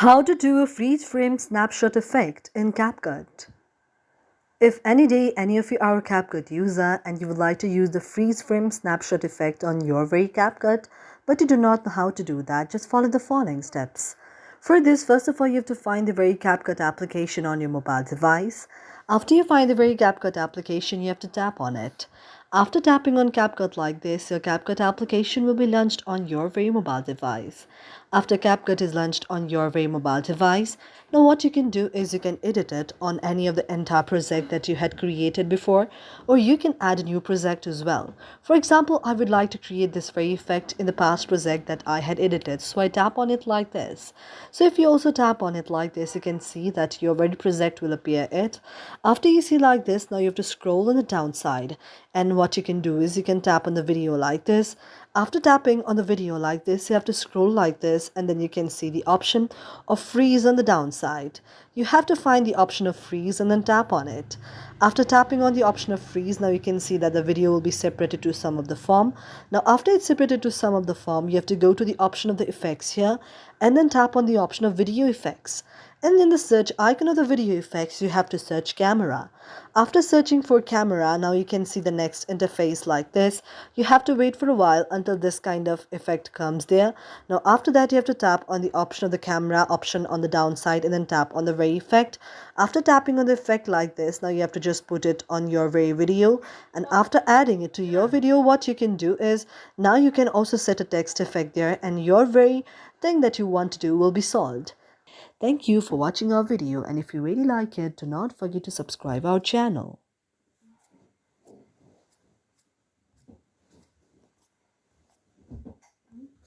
How to do a freeze frame snapshot effect in CapCut. If any day any of you are a CapCut user and you would like to use the freeze frame snapshot effect on your very CapCut, but you do not know how to do that, just follow the following steps. For this, first of all, you have to find the very CapCut application on your mobile device. After you find the very CapCut application, you have to tap on it. After tapping on CapCut like this, your CapCut application will be launched on your very mobile device. After CapCut is launched on your very mobile device, now what you can do is you can edit it on any of the entire project that you had created before, or you can add a new project as well. For example, I would like to create this very effect in the past project that I had edited, so I tap on it like this. So if you also tap on it like this, you can see that your very project will appear it. After you see like this, now you have to scroll on the downside, and what you can do is you can tap on the video like this. After tapping on the video like this, you have to scroll like this, and then you can see the option of freeze on the downside. You have to find the option of freeze and then tap on it. After tapping on the option of freeze, now you can see that the video will be separated to some of the form. Now after it's separated to some of the form, you have to go to the option of the effects here and then tap on the option of video effects. And in the search icon of the video effects, you have to search camera. After searching for camera, now you can see the next interface like this. You have to wait for a while until this kind of effect comes there. Now after that, you have to tap on the option of the camera option on the downside and then tap on the very effect. After tapping on the effect like this, now you have to just put it on your very video. And after adding it to your video, what you can do is now you can also set a text effect there, and your very thing that you want to do will be solved. Thank you for watching our video, and if you really like it, do not forget to subscribe our channel.